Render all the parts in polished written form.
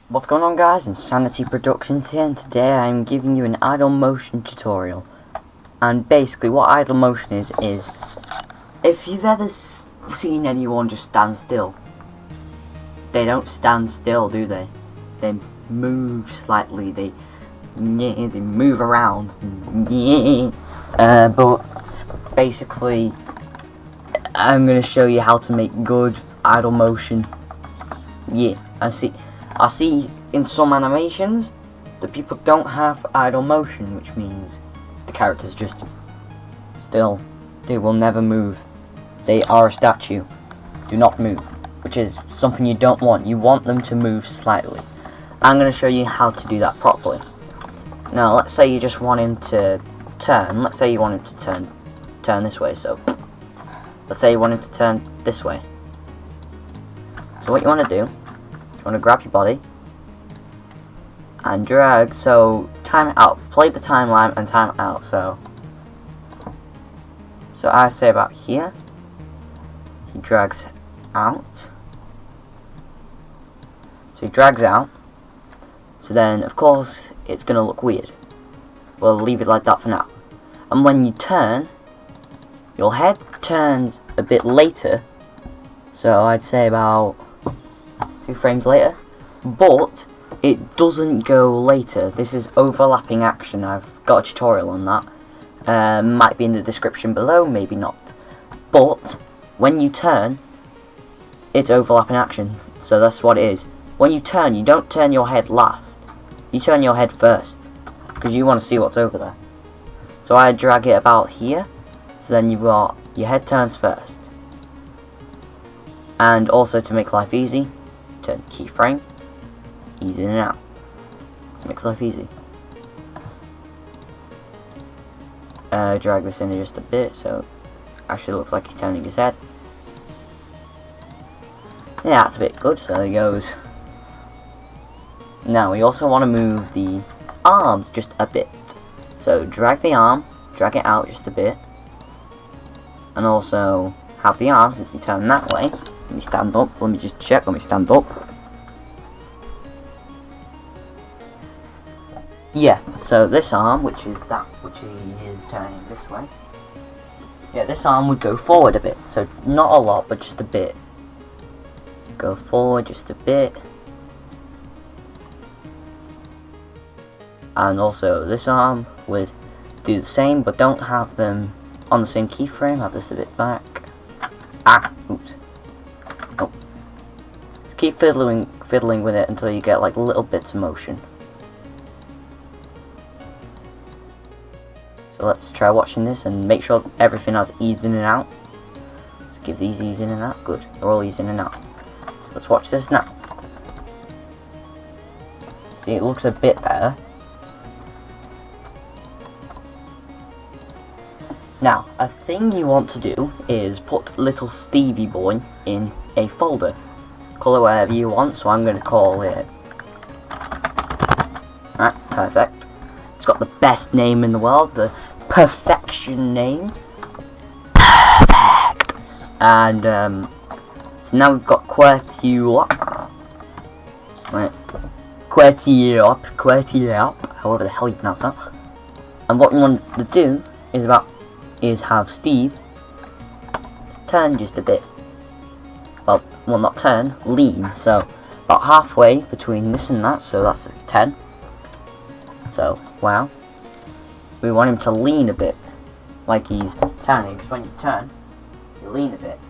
What's going on, guys? Insanity Productions here, and today I'm giving you an idle motion tutorial. And basically what idle motion is if you've ever seen anyone just stand still, they don't stand still, do they? They move slightly, they move around. But basically I'm going to show you how to make good idle motion. I see in some animations the people don't have idle motion, which means the characters just still. They will never move. They are a statue. Do not move, which is something you don't want. You want them to move slightly. I'm going to show you how to do that properly. Now, let's say you just want him to turn. Let's say you want him to turn this way. So, let's say you want him to turn this way. So what you want to do, you want to grab your body and drag, so time it out, play the timeline and time it out, so I say about here, he drags out, so he drags out, so then of course it's going to look weird. We'll leave it like that for now, and when you turn, your head turns a bit later, so I'd say about 2 frames later, but it doesn't go later. This is overlapping action. I've got a tutorial on that. Might be in the description below, maybe not. But when you turn, it's overlapping action. So that's what it is. When you turn, you don't turn your head last. You turn your head first, because you want to see what's over there. So I drag it about here. So then you've got your head turns first. And also, to make life easy, turn keyframe, ease in and out. Makes life easy. Drag this in just a bit, so actually looks like he's turning his head. Yeah, that's a bit good, so there he goes. Now we also want to move the arms just a bit. So drag the arm, drag it out just a bit. And also have the arm, since he turned that way. Let me stand up, let me just check, let me stand up. Yeah, so this arm, which is that which he is turning this way, yeah, this arm would go forward a bit, so not a lot, but just a bit. Go forward just a bit. And also this arm would do the same, but don't have them on the same keyframe, have this a bit back. Oops. Oh. Keep fiddling with it until you get like little bits of motion. So let's try watching this and make sure everything has ease in and out. Let's give these ease in and out. Good. They're all ease in and out. So let's watch this now. See, it looks a bit better. Now, a thing you want to do is put little Stevie Boy in a folder. Call it whatever you want, so I'm going to call it... Alright, perfect. It's got the best name in the world, the perfection name. Perfect! And, so now we've got QWERTY. Right. QWERTY, however the hell you pronounce that. And what we want to do is have Steve turn just a bit. Well, not turn, lean. So, about halfway between this and that, so that's a 10. So, wow. We want him to lean a bit, like he's turning, because when you turn, you lean a bit.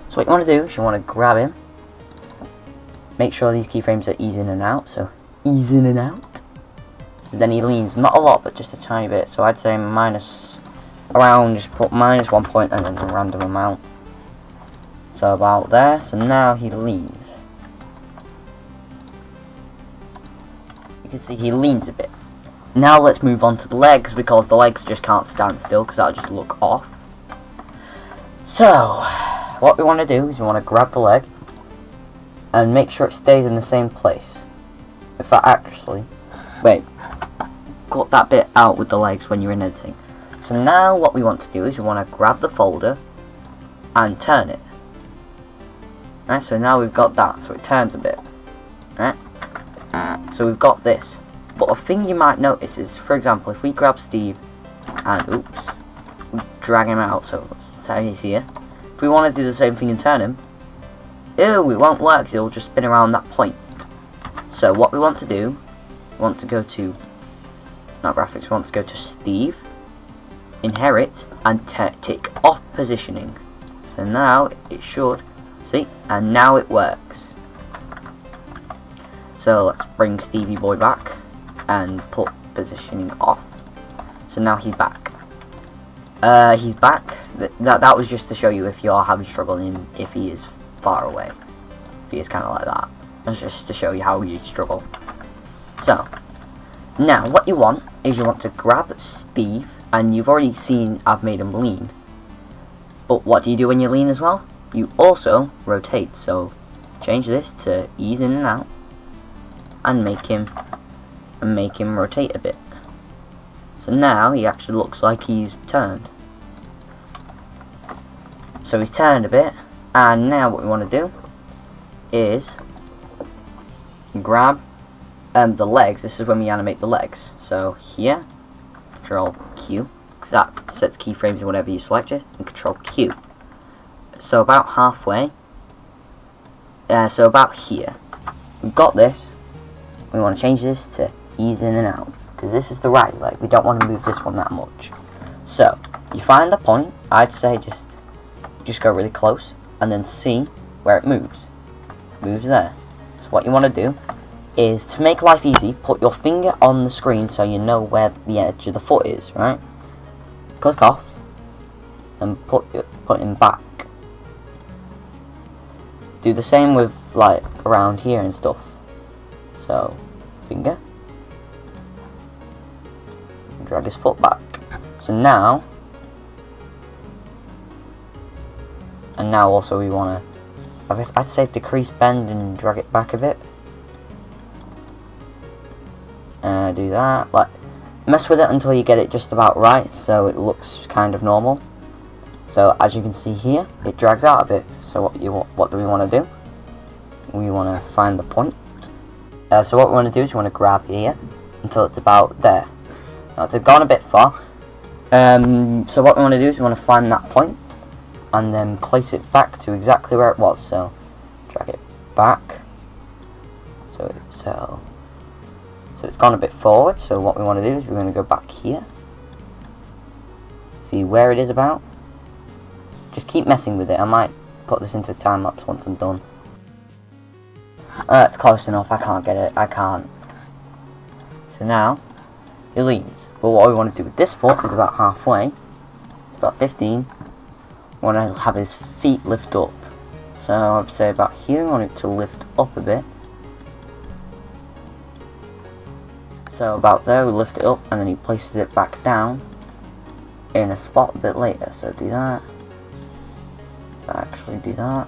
So what you want to do is you want to grab him, make sure these keyframes are ease in and out, so ease in and out. And then he leans, not a lot, but just a tiny bit, so I'd say just put -1 point and then a random amount. So about there, so now he leans. You can see he leans a bit. Now let's move on to the legs, because the legs just can't stand still, because that'll just look off. So, what we want to do is we want to grab the leg, and make sure it stays in the same place. In fact, actually, wait, cut that bit out with the legs when you're in editing. So now what we want to do is we want to grab the folder, and turn it. Right, so now we've got that, so it turns a bit. Right? So we've got this. But a thing you might notice is, for example, if we grab Steve and, oops, we drag him out, so let's say he's here. If we want to do the same thing and turn him, ew, it won't work, it'll just spin around that point. So what we want to do, we want to go to, not graphics, we want to go to Steve, inherit, and tick off positioning. So now it should, see, and now it works. So let's bring Stevie Boy back and put positioning off. So now he's back. He's back. That was just to show you if you are having trouble and if he is far away. If he is kind of like that. That's just to show you how you struggle. So now what you want is you want to grab Steve, and you've already seen I've made him lean. But what do you do when you lean as well? You also rotate. So change this to ease in and out, and make him rotate a bit. So now he actually looks like he's turned. So he's turned a bit, and now what we want to do is grab the legs. This is when we animate the legs. So here, Control Q, because that sets keyframes in whatever you select it, and Control Q. So about halfway, so about here, we've got this. We want to change this to ease in and out, because this is the right leg. We don't want to move this one that much. So you find a point. I'd say just go really close, and then see where it moves. It moves there. So what you want to do is, to make life easy, put your finger on the screen so you know where the edge of the foot is, right? Click off and put him back. Do the same with like around here and stuff. So finger, drag his foot back. So now, and now also we want to, I'd say decrease bend and drag it back a bit. Do that, like mess with it until you get it just about right, so it looks kind of normal. So as you can see here, it drags out a bit. So what do we want to do? We want to find the point. So what we want to do is we want to grab here until it's about there. Now it's gone a bit far. So what we want to do is we want to find that point and then place it back to exactly where it was. So drag it back. So it's gone a bit forward. So what we want to do is we're going to go back here. See where it is about. Just keep messing with it. I might put this into a time lapse once I'm done. It's close enough. I can't get it. I can't. So now he leans. But what we want to do with this foot is about halfway. About 15. We want to have his feet lift up. So I'd say about here. We want it to lift up a bit. So about there, we lift it up, and then he places it back down in a spot a bit later. So do that. Actually do that.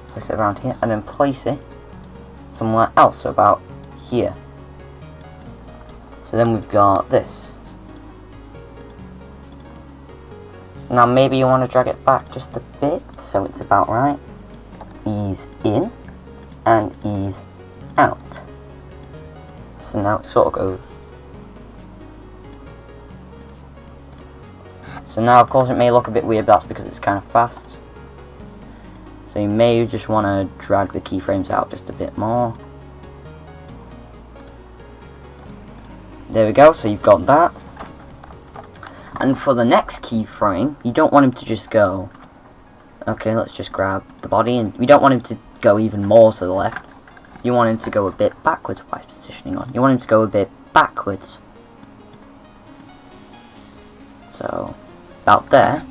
Place it around here, and then place it somewhere else, so about here. So then we've got this. Now maybe you want to drag it back just a bit, so it's about right. Ease in, and ease out. So now it sort of goes. So now of course it may look a bit weird, but that's because it's kind of fast. So you may just want to drag the keyframes out just a bit more. There we go, so you've got that. And for the next keyframe, you don't want him to just go, okay, let's just grab the body, and we don't want him to go even more to the left. You want him to go a bit backwards. Why is positioning on? You want him to go a bit backwards. So about there.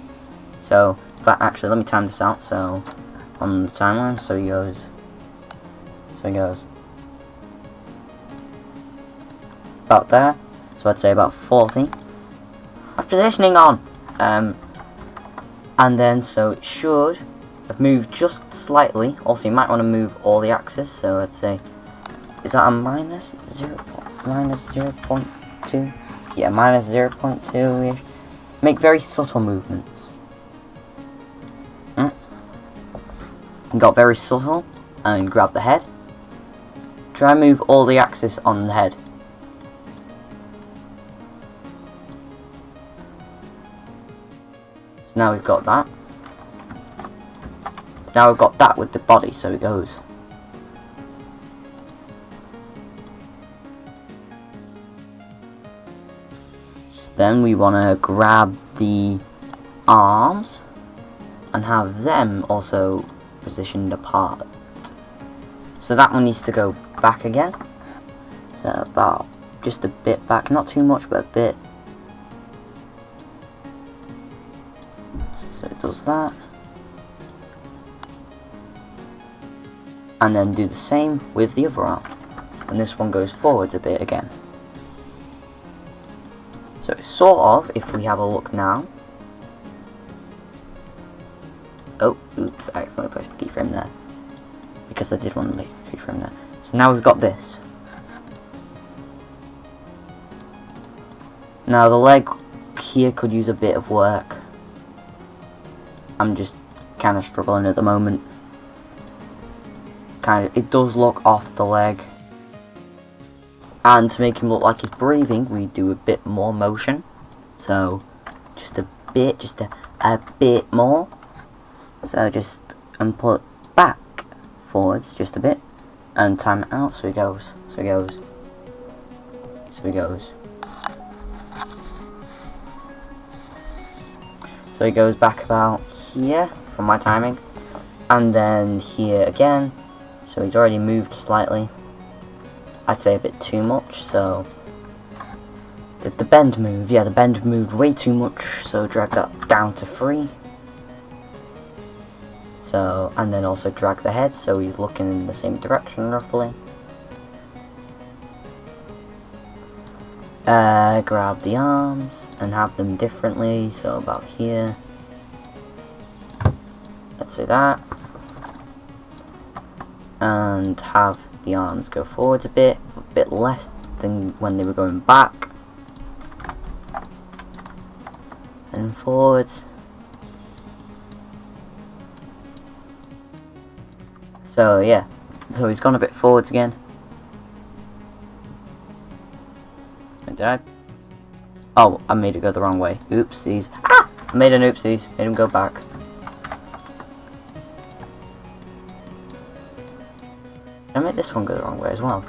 So actually, let me time this out. So on the timeline, so he goes. About there. So I'd say about 40. Have positioning on. And then so it should have moved just slightly. Also, you might want to move all the axes. So let's say, is that a minus 0.2? Yeah, minus 0.2-ish. Make very subtle movements. Got very subtle, and grab the head, Try and move all the axis on the head. So now we've got that. Now we've got that with the body, so it goes. Then we want to grab the arms and have them also positioned apart. So that one needs to go back again. So about just a bit back, not too much, but a bit. So it does that. And then do the same with the other arm. And this one goes forwards a bit again. So it's sort of, if we have a look now. Oh, oops, I accidentally pressed the keyframe there. Because I did want to make a keyframe there. So now we've got this. Now the leg here could use a bit of work. I'm just kind of struggling at the moment. It does look off the leg. And to make him look like he's breathing, we do a bit more motion. So, just a bit, a bit more. So just, and put back, forwards, just a bit. And time it out, so he goes, so he goes. So he goes. So he goes back about here, from my timing. And then here again. So he's already moved slightly. I'd say a bit too much, so... Did the bend move? Yeah, the bend moved way too much, so drag that down to 3. So, and then also drag the head, so he's looking in the same direction, roughly. Grab the arms, and have them differently, so about here. Let's do that. And have the arms go forwards a bit less than when they were going back. And forwards. So yeah, so he's gone a bit forwards again. Did I? Oh, I made it go the wrong way. Oopsies. Ah! I made an oopsies. Made him go back. I made this one go the wrong way as well.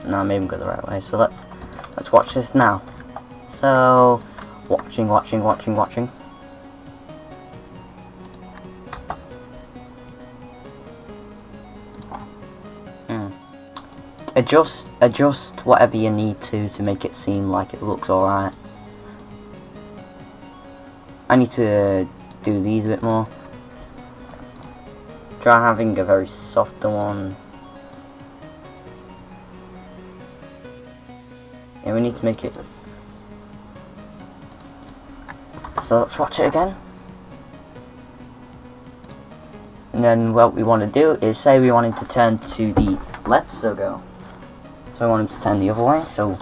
No, I made him go the right way. So let's watch this now. So watching. Adjust whatever you need to make it seem like it looks alright. I need to do these a bit more. Try having a very softer one. Yeah, we need to make it. So let's watch it again. And then what we want to do is say we want him to turn to the left, so go. So I want him to turn the other way, so we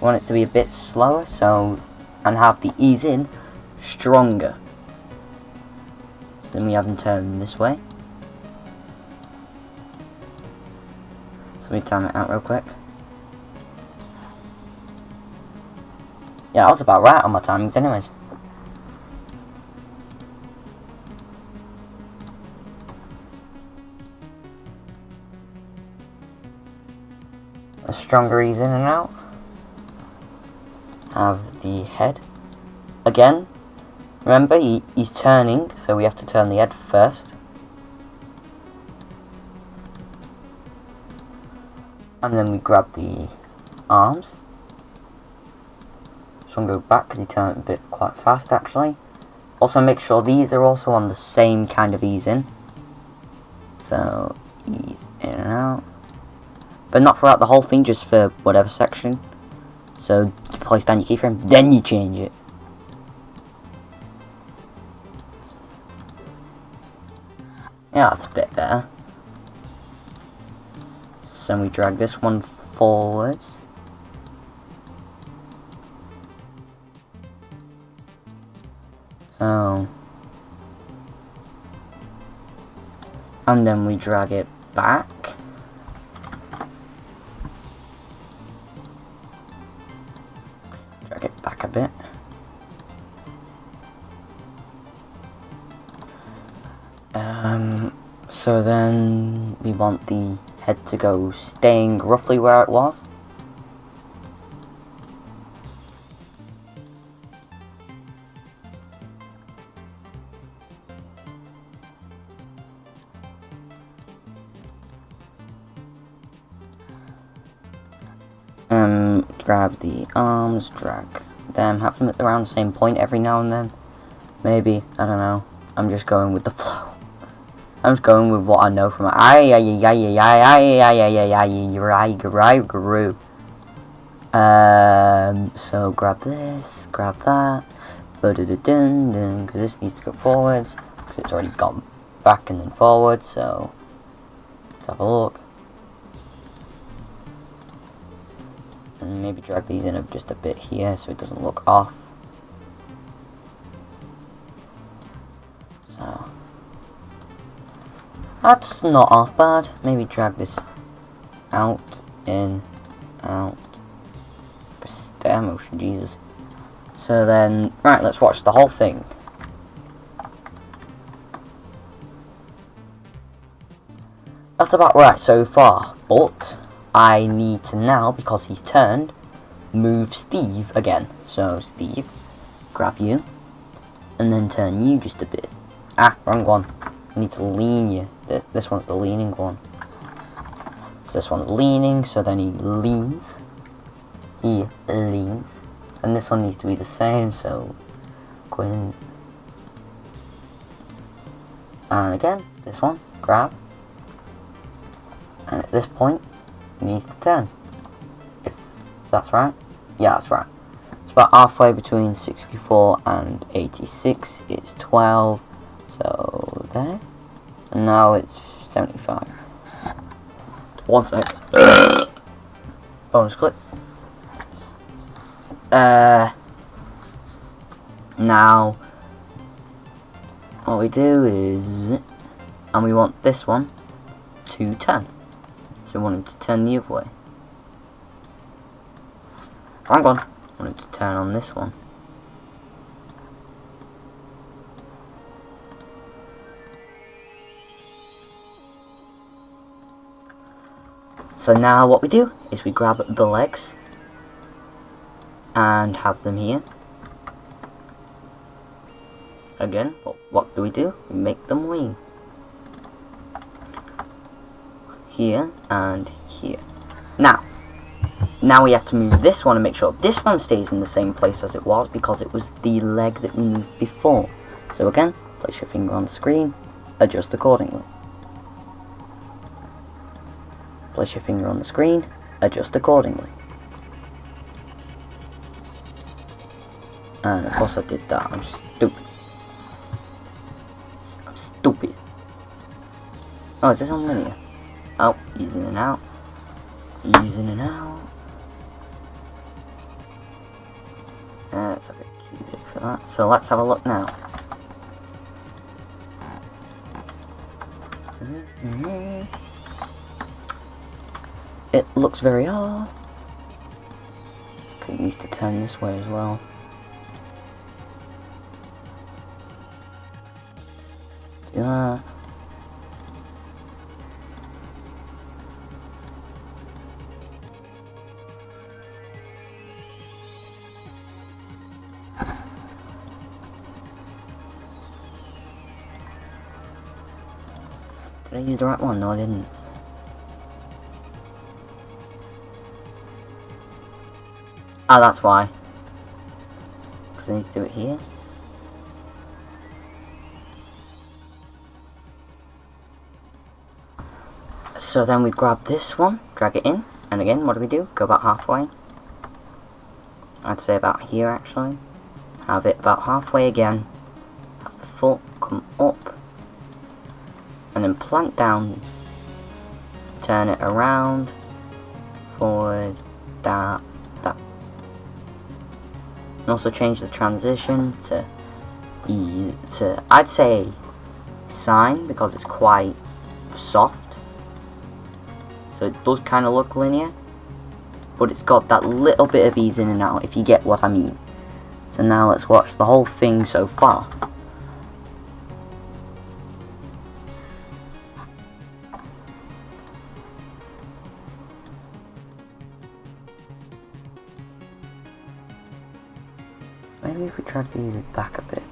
want it to be a bit slower, so, and have the ease in stronger. Then we have him turn this way. So let me time it out real quick. Yeah, I was about right on my timings anyways. A stronger ease in and out. Have the head. Again, remember he's turning, so we have to turn the head first. And then we grab the arms. This one goes back because he turned it a bit quite fast actually. Also make sure these are also on the same kind of ease in. So ease in and out. But not throughout the whole thing, just for whatever section. So place down your keyframe, then you change it. Yeah, that's a bit better. So we drag this one forwards. So, and then we drag it back. right bit. So then we want the head to go staying roughly where it was. Grab the arms, drag them, have them around the same point every now and then. Maybe, I don't know. I'm just going with the flow. I'm just going with what I know from so grab this, grab that, because this needs to go forwards, because it's already gone back and then forward, so let's have a look. And maybe drag these in just a bit here so it doesn't look off. So that's not half bad. Maybe drag this out, in, out. Stair motion, Jesus. So then, right, let's watch the whole thing. That's about right so far, but I need to now, because he's turned, move Steve again. So Steve, grab you, and then turn you just a bit. Ah, wrong one. I need to lean you. This one's the leaning one. So this one's leaning, so then he leans. He leans. And this one needs to be the same, so go in. And again, this one, grab. And at this point, he needs to turn. If that's right. Yeah, that's right. It's about halfway between 64 and 86. It's 12. So there. And now it's 75. 1 sec. Bonus clip. Now what we do is, and we want this one to turn. So we want him to turn the other way. Wrong one. I want him to turn on this one. So now what we do is we grab the legs and have them here. Again, what do? We make them lean. Here and here. Now we have to move this one and make sure this one stays in the same place as it was, because it was the leg that we moved before. So again, place your finger on the screen, adjust accordingly. Place your finger on the screen, adjust accordingly. And of course I did that, I'm stupid. I'm stupid. Oh, is this on linear? Oh, ease in and out. Ease in and out. Let's have a cubic for that. So let's have a look now. It looks very off. It needs to turn this way as well. Yeah. Did I use the right one? No, I didn't. Ah, that's why. Because I need to do it here. So then we grab this one, drag it in, and again, what do? Go about halfway. I'd say about here actually. Have it about halfway again. Have the foot come up. And then plank down. Turn it around. Forward. That. And also change the transition to E to, I'd say, sine, because it's quite soft. So it does kind of look linear, but it's got that little bit of ease in and out, if you get what I mean. So now let's watch the whole thing so far. Maybe if we drag these back a bit.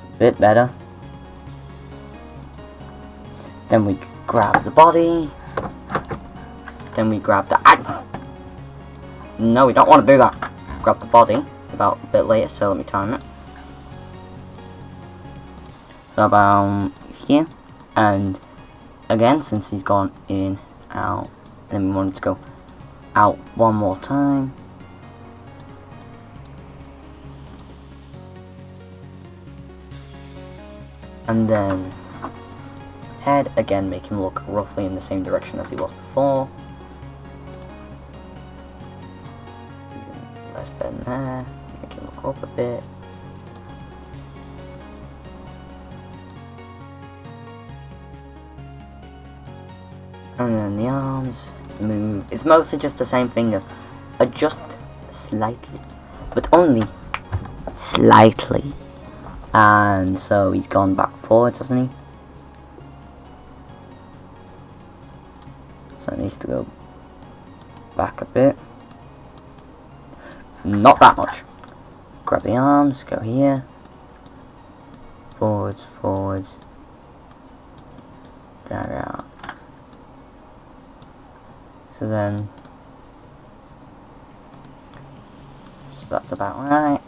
A bit better. Then we grab the body. Then we grab the... No, we don't want to do that. Grab the body about a bit later, so let me time it. So about here. And again, since he's gone in, out, then we want him to go out one more time. And then head, again, make him look roughly in the same direction as he was before. Let's bend there, make him look up a bit. And then the arms, move. It's mostly just the same finger. Adjust slightly, but only slightly. And so he's gone back forwards, hasn't he? So it needs to go back a bit. Not that much. Grab the arms, go here. Forwards, forwards. Drag out. So then, so that's about right.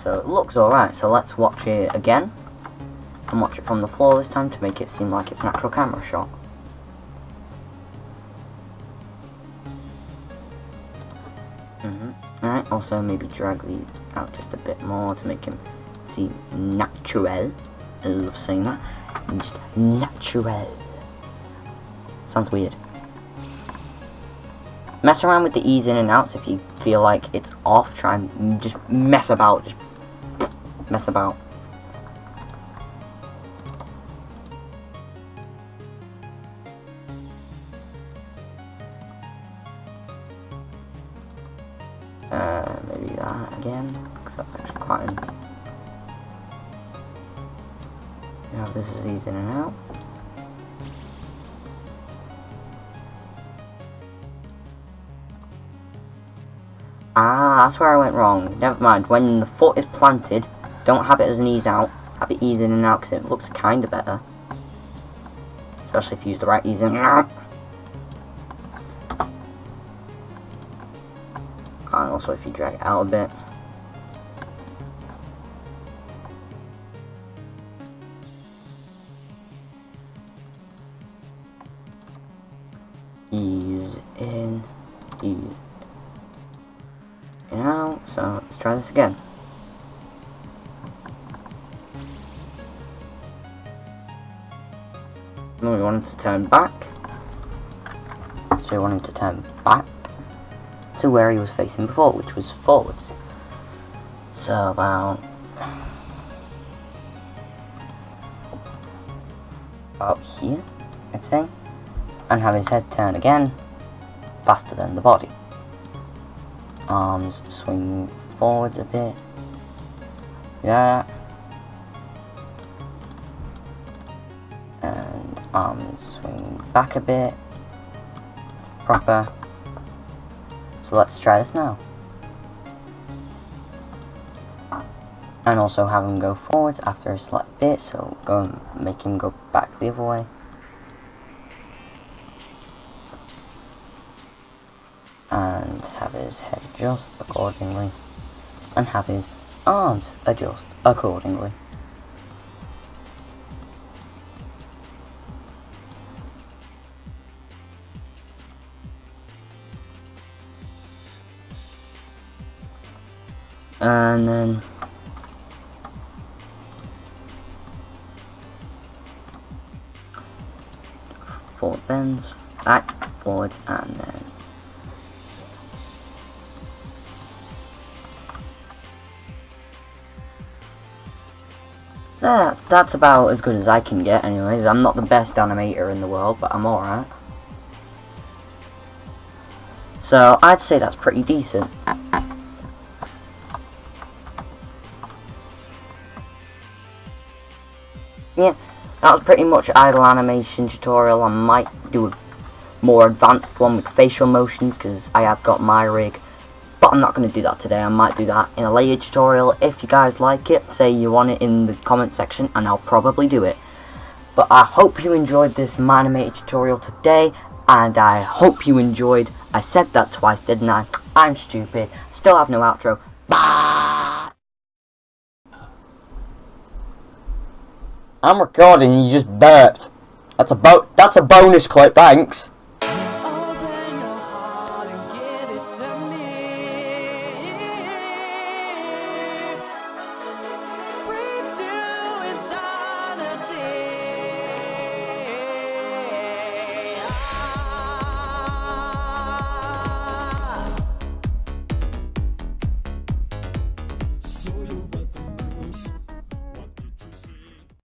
So it looks alright, so let's watch it again. And watch it from the floor this time to make it seem like it's an actual camera shot. Alright, also maybe drag these out just a bit more to make him seem natural. I love saying that. And just natural. Sounds weird. Mess around with the ease in and outs if you feel like it's off. Try and just mess about. Just mess about. Maybe that again, because that's actually quite an... Now this is ease in and out. Ah, that's where I went wrong. Never mind. When the foot is planted, don't have it as an ease out. Have it ease in and out because it looks kind of better. Especially if you use the right ease in and out. And also if you drag it out a bit. Ease in, ease in out. So let's try this again. Then we want him to turn back. So we want him to turn back to where he was facing before, which was forwards. So about here, I'd say. And have his head turn again, faster than the body. Arms swing forwards a bit. Yeah. And arms swing back a bit. Proper. So let's try this now. And also have him go forwards after a slight bit, so go and make him go back the other way. And have his head adjust accordingly. And have his arms adjust accordingly. And then forward bends, back, forwards, and then That's about as good as I can get anyways. I'm not the best animator in the world, but I'm alright. So, I'd say that's pretty decent. Yeah, that was pretty much idle animation tutorial. I might do a more advanced one with facial motions, because I have got my rig. But I'm not going to do that today. I might do that in a later tutorial. If you guys like it, say you want it in the comment section, and I'll probably do it. But I hope you enjoyed this minimator tutorial today, and I hope you enjoyed. I said that twice, didn't I? I'm stupid. Still have no outro. Bye! I'm recording and you just burped. That's a bonus clip, thanks.